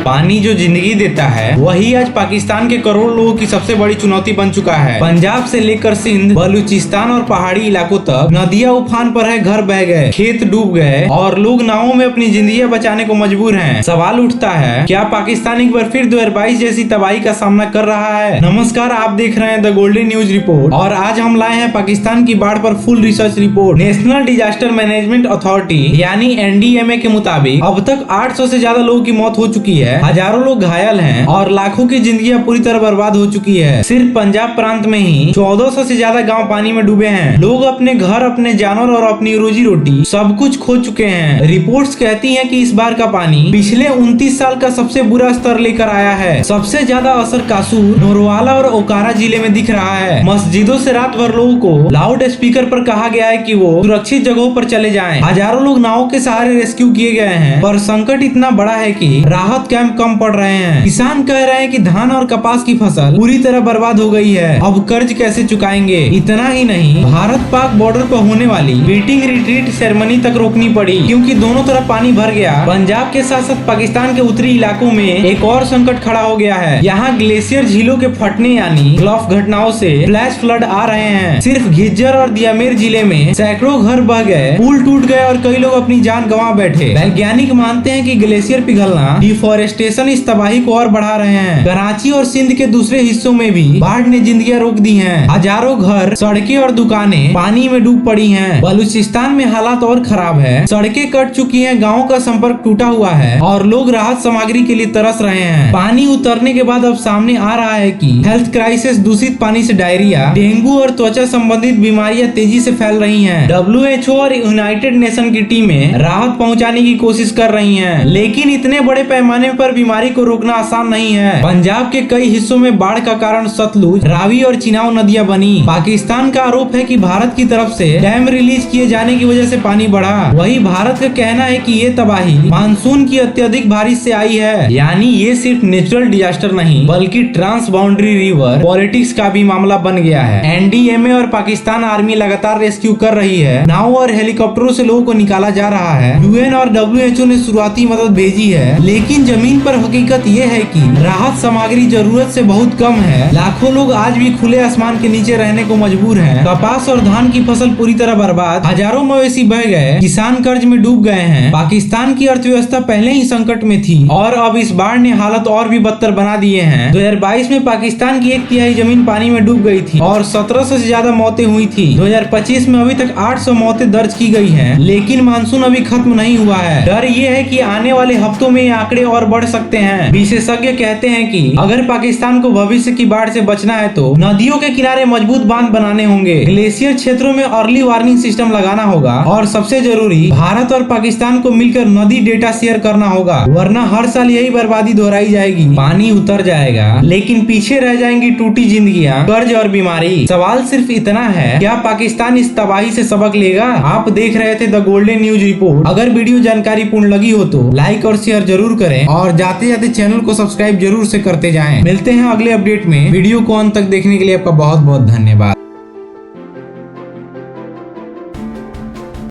पानी जो जिंदगी देता है वही आज पाकिस्तान के करोड़ों लोगों की सबसे बड़ी चुनौती बन चुका है। पंजाब से लेकर सिंध, बलूचिस्तान और पहाड़ी इलाकों तक नदियां उफान पर है, घर बह गए, खेत डूब गए और लोग नावों में अपनी जिंदगी बचाने को मजबूर हैं। सवाल उठता है, क्या पाकिस्तान एक बार फिर 2022 जैसी तबाही का सामना कर रहा है? नमस्कार, आप देख रहे हैं द गोल्डन न्यूज रिपोर्ट और आज हम लाए हैं पाकिस्तान की बाढ़ पर full research report. National disaster management authority यानी एनडीएमए के मुताबिक अब तक 800 से ज्यादा लोगों की मौत हो चुकी है, हजारों लोग घायल हैं और लाखों की जिंदगियां पूरी तरह बर्बाद हो चुकी है। सिर्फ पंजाब प्रांत में ही 1400 से ज्यादा गांव पानी में डूबे हैं। लोग अपने घर, अपने जानवर और अपनी रोजी रोटी सब कुछ खो चुके हैं। रिपोर्ट्स कहती हैं कि इस बार का पानी पिछले 29 साल का सबसे बुरा स्तर लेकर आया है। सबसे ज्यादा असर कासूर, नोरवाला और ओकारा जिले में दिख रहा है। मस्जिदों से रात भर लोगों को लाउड स्पीकर पर कहा गया है कि वो सुरक्षित जगहों पर चले जाएं। हजारों लोग नावों के सहारे रेस्क्यू किए गए हैं, पर संकट इतना बड़ा है कि राहत कैंप कम पड़ रहे हैं। किसान कह रहे हैं कि धान और कपास की फसल पूरी तरह बर्बाद हो गई है, अब कर्ज कैसे चुकाएंगे। इतना ही नहीं, भारत पाक बॉर्डर पर होने वाली मीटिंग रिट्रीट सेरेमनी तक रोकनी पड़ी क्योंकि दोनों तरफ पानी भर गया। पंजाब के साथ साथ पाकिस्तान के उत्तरी इलाकों में एक और संकट खड़ा हो गया है। यहाँ ग्लेशियर झीलों के फटने यानी ग्लफ घटनाओं से फ्लैश फ्लड आ रहे हैं। सिर्फ घिज्जर और दियामेर जिले में सैकड़ों घर बह गए, पुल टूट गए और कई लोग अपनी जान गंवा बैठे। वैज्ञानिक मानते हैं कि ग्लेशियर पिघलना, डिफोरेस्टेशन इस तबाही को और बढ़ा रहे हैं। कराची और सिंध के दूसरे हिस्सों में भी बाढ़ ने जिंदगियां रोक दी हैं। हजारों घर, सड़कें और दुकानें पानी में डूब पड़ी हैं। बलूचिस्तान में हालात और खराब है, सड़कें कट चुकी हैं, गाँव का संपर्क टूटा हुआ है और लोग राहत सामग्री के लिए तरस रहे हैं। पानी उतरने के बाद अब सामने आ रहा है कि हेल्थ क्राइसिस, दूषित पानी से डायरिया, डेंगू और त्वचा संबंधित बीमारियां तेजी से फैल रही हैं। WHO और यूनाइटेड नेशन की टीमें राहत पहुंचाने की कोशिश कर रही हैं, लेकिन इतने बड़े पैमाने पर बीमारी को रोकना आसान नहीं है। पंजाब के कई हिस्सों में बाढ़ का कारण सतलुज, रावी और चिनाब नदियां बनी। पाकिस्तान का आरोप है कि भारत की तरफ से डैम रिलीज किए जाने की वजह से पानी बढ़ा। वही भारत का कहना है कि ये तबाही मानसून की अत्यधिक बारिश से आई है। यानी ये सिर्फ नेचुरल डिजास्टर नहीं बल्कि ट्रांस बाउंड्री रिवर पॉलिटिक्स का भी मामला बन गया है। एनडीएमए और पाकिस्तान आर्मी लगातार रेस्क्यू कर रही है। नाव और हेलीकॉप्टरों से लोगों को निकाला जा रहा है। यूएन और WHO ने शुरुआती मदद भेजी है, लेकिन जमीन पर हकीकत ये है कि राहत सामग्री जरूरत से बहुत कम है। लाखों लोग आज भी खुले आसमान के नीचे रहने को मजबूर हैं। कपास और धान की फसल पूरी तरह बर्बाद, हजारों मवेशी बह गए, किसान कर्ज में डूब गए हैं। पाकिस्तान की अर्थव्यवस्था पहले ही संकट में थी और अब इस बाढ़ ने हालत और भी बदतर बना दिए हैं। 2022 में पाकिस्तान की 1/3 जमीन पानी में डूब गई थी और 1700 से ज्यादा मौतें हुई थी। 2025 में अभी तक 800 मौतें दर्ज की गई हैं, लेकिन मानसून अभी खत्म नहीं हुआ है। डर ये है कि आने वाले हफ्तों में ये आंकड़े और बढ़ सकते हैं। विशेषज्ञ कहते हैं कि अगर पाकिस्तान को भविष्य की बाढ़ से बचना है तो नदियों के किनारे मजबूत बांध बनाने होंगे, ग्लेशियर क्षेत्रों में अर्ली वार्निंग सिस्टम लगाना होगा और सबसे जरूरी भारत और पाकिस्तान को मिलकर नदी डेटा शेयर करना होगा, वरना हर साल यही बर्बादी दोहराई जाएगी। पानी उतर जाएगा लेकिन पीछे रह जाएंगी टूटी जिंदगियां, कर्ज और बीमारी। सवाल सिर्फ इतना है, क्या पाकिस्तान इस तबाही से सबक लेगा? आप देख रहे थे द गोल्डन न्यूज रिपोर्ट। अगर वीडियो जानकारी पूर्ण लगी हो तो लाइक और शेयर जरूर करें और जाते जाते चैनल को सब्सक्राइब जरूर से करते जाएं। मिलते हैं अगले अपडेट में। वीडियो को अंत तक देखने के लिए आपका बहुत बहुत धन्यवाद।